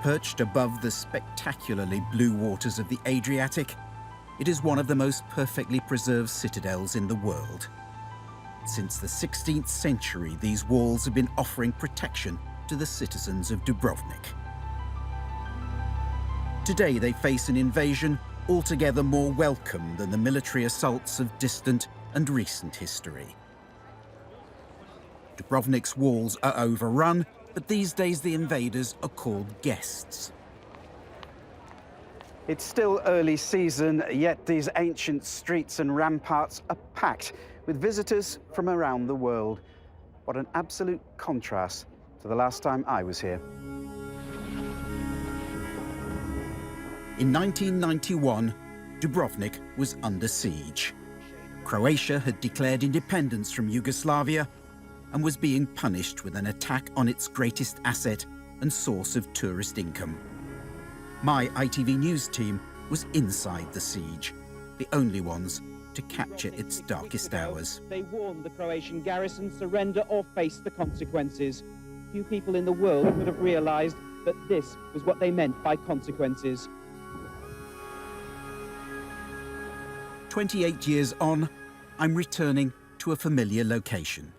Perched above the spectacularly blue waters of the Adriatic, it is one of the most perfectly preserved citadels in the world. Since the 16th century, these walls have been offering protection to the citizens of Dubrovnik. Today they face an invasion altogether more welcome than the military assaults of distant and recent history. Dubrovnik's walls are overrun, but these days the invaders are called guests. It's still early season, yet these ancient streets and ramparts are packed with visitors from around the world. What an absolute contrast to the last time I was here. In 1991, Dubrovnik was under siege. Croatia had declared independence from Yugoslavia and was being punished with an attack on its greatest asset and source of tourist income. My ITV News team was inside the siege, the only ones to capture its darkest hours. They warned the Croatian garrison, surrender or face the consequences. Few people in the world would have realized that this was what they meant by consequences. 28 years on, I'm returning to a familiar location.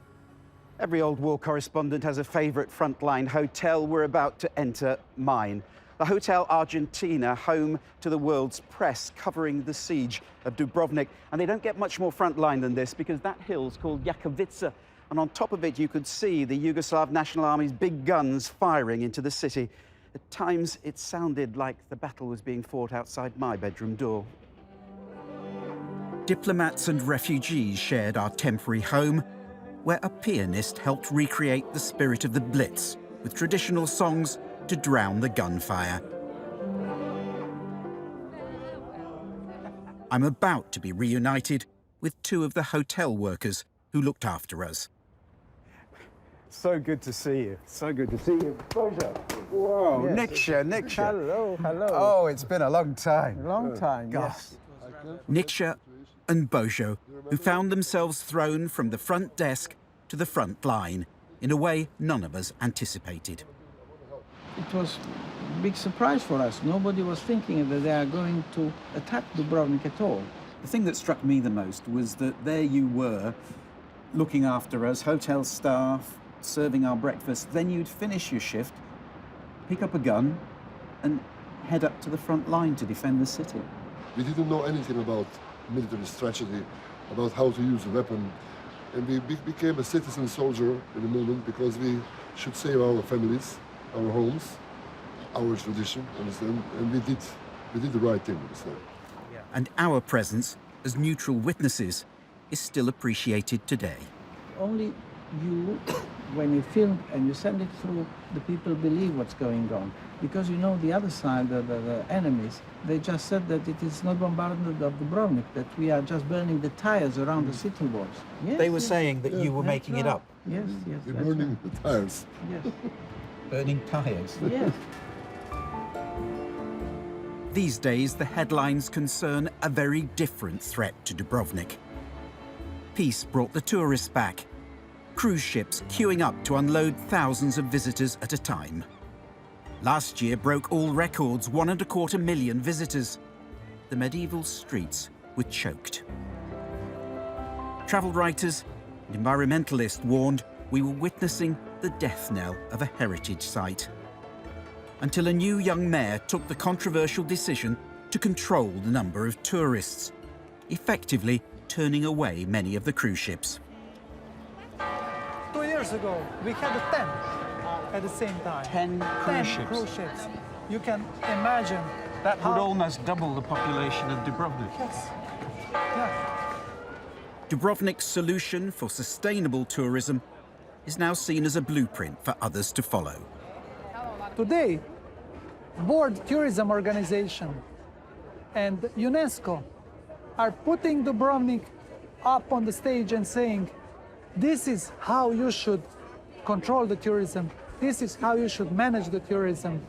Every old war correspondent has a favourite frontline hotel. We're about to enter mine. The Hotel Argentina, home to the world's press, covering the siege of Dubrovnik. And they don't get much more frontline than this, because that hill's called Jakovica, and on top of it you could see the Yugoslav National Army's big guns firing into the city. At times it sounded like the battle was being fought outside my bedroom door. Diplomats and refugees shared our temporary home, where a pianist helped recreate the spirit of the Blitz with traditional songs to drown the gunfire. I'm about to be reunited with two of the hotel workers who looked after us. So good to see you. So good to see you. Pleasure. Whoa, yes. Niksha. Hello, hello. Oh, it's been a long time. Long time, Gosh. yes. Niksha and Bojo, who found themselves thrown from the front desk to the front line in a way none of us anticipated. It was a big surprise for us. Nobody was thinking that they are going to attack Dubrovnik at all. The thing that struck me the most was that there you were, looking after us, hotel staff, serving our breakfast. Then you'd finish your shift, pick up a gun, and head up to the front line to defend the city. We didn't know anything about military strategy, about how to use a weapon. And we became a citizen soldier in the moment because we should save our families, our homes, our tradition, understand? And we did the right thing, understand? And our presence as neutral witnesses is still appreciated today. Only you, when you film and you send it through, the people believe what's going on. Because you know the other side, the enemies, they just said that it is not bombardment of Dubrovnik, that we are just burning the tires around the city walls. Yes, They were saying that you were that's making it right. up. Yes, yes. We're that's burning right. the tires. Yes, Burning tyres. yes. These days, the headlines concern a very different threat to Dubrovnik. Peace brought the tourists back. Cruise ships queuing up to unload thousands of visitors at a time. Last year broke all records, 1.25 million visitors. The medieval streets were choked. Travel writers and environmentalists warned we were witnessing the death knell of a heritage site. Until a new young mayor took the controversial decision to control the number of tourists, effectively turning away many of the cruise ships. 2 years ago, we had 10 at the same time. 10 cruise ships. Cruise ships. You can imagine That would how... almost double the population of Dubrovnik. Yes. Yeah. Dubrovnik's solution for sustainable tourism is now seen as a blueprint for others to follow. Today, World Tourism Organization and UNESCO are putting Dubrovnik up on the stage and saying, this is how you should control the tourism. This is how you should manage the tourism.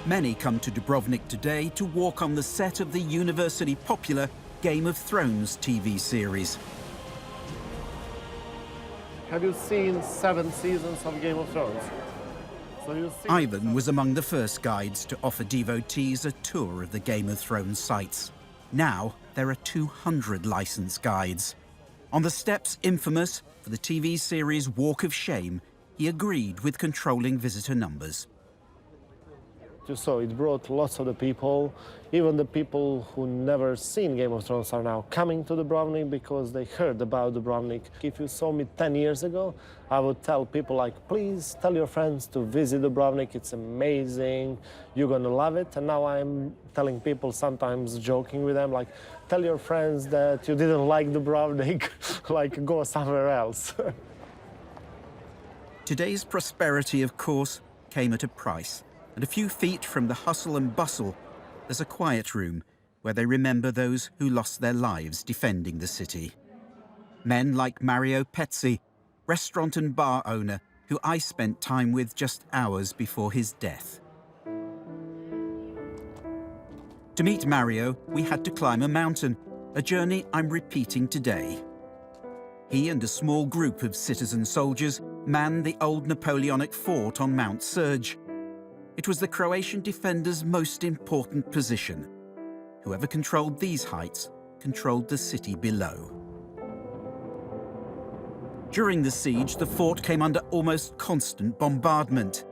Many come to Dubrovnik today to walk on the set of the universally popular Game of Thrones TV series. Have you seen 7 seasons of Game of Thrones? Ivan was among the first guides to offer devotees a tour of the Game of Thrones sites. Now there are 200 licensed guides. On the steps infamous for the TV series Walk of Shame, he agreed with controlling visitor numbers. You saw it brought lots of the people. Even the people who never seen Game of Thrones are now coming to Dubrovnik because they heard about Dubrovnik. If you saw me 10 years ago, I would tell people like, please tell your friends to visit Dubrovnik. It's amazing. You're gonna love it. And now I'm telling people, sometimes joking with them, like, tell your friends that you didn't like Dubrovnik, like go somewhere else. Today's prosperity, of course, came at a price. And a few feet from the hustle and bustle, there's a quiet room where they remember those who lost their lives defending the city. Men like Mario Pezzi, restaurant and bar owner, who I spent time with just hours before his death. To meet Mario, we had to climb a mountain, a journey I'm repeating today. He and a small group of citizen soldiers manned the old Napoleonic fort on Mount Surge. It was the Croatian defenders' most important position. Whoever controlled these heights controlled the city below. During the siege, the fort came under almost constant bombardment.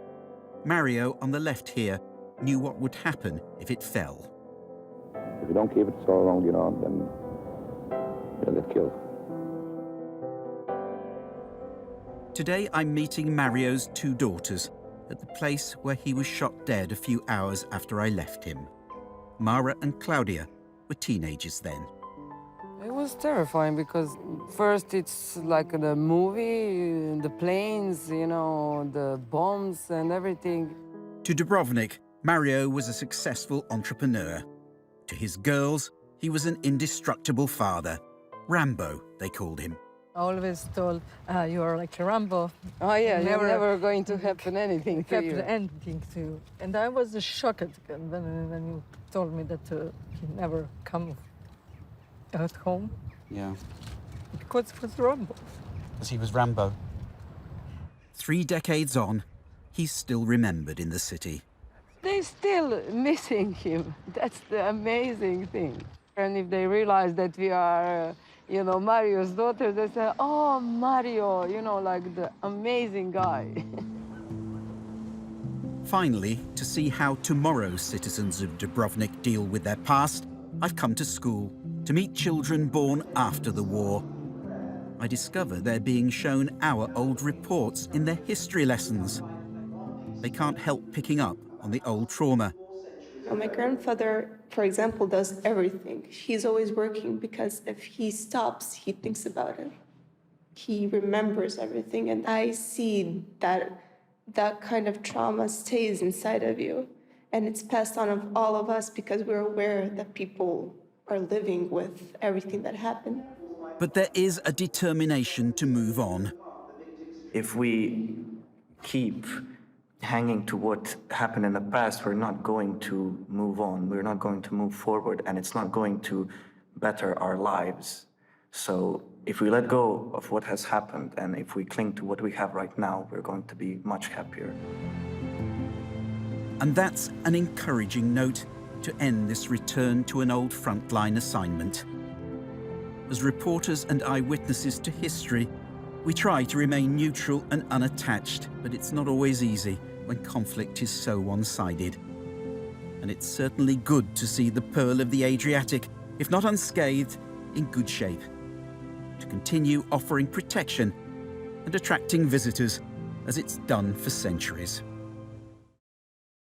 Mario, on the left here, knew what would happen if it fell. If you don't keep it so long, you know, then you'll get killed. Today, I'm meeting Mario's two daughters at the place where he was shot dead a few hours after I left him. Mara and Claudia were teenagers then. It was terrifying because first it's like the movie, the planes, you know, the bombs and everything. To Dubrovnik, Mario was a successful entrepreneur. To his girls, he was an indestructible father. Rambo, they called him. I always told, you are like a Rambo. Oh yeah, you're never going to happen anything to you. Anything to you. And I was shocked when you told me that he never come at home. Yeah. Because he was Rambo. Because he was Rambo. 3 decades on, he's still remembered in the city. They're still missing him. That's the amazing thing. And if they realize that we are, you know, Mario's daughter, they say, oh, Mario, you know, like the amazing guy. Finally, to see how tomorrow's citizens of Dubrovnik deal with their past, I've come to school to meet children born after the war. I discover they're being shown our old reports in their history lessons. They can't help picking up on the old trauma. My grandfather, for example, does everything. He's always working because if he stops, he thinks about it. He remembers everything, and I see that that kind of trauma stays inside of you, and it's passed on of all of us because we're aware that people are living with everything that happened. But there is a determination to move on. If we keep hanging to what happened in the past, we're not going to move on, we're not going to move forward, and it's not going to better our lives. So if we let go of what has happened and if we cling to what we have right now, we're going to be much happier. And that's an encouraging note to end this return to an old frontline assignment. As reporters and eyewitnesses to history, we try to remain neutral and unattached, but it's not always easy when conflict is so one-sided. And it's certainly good to see the Pearl of the Adriatic, if not unscathed, in good shape, to continue offering protection and attracting visitors as it's done for centuries.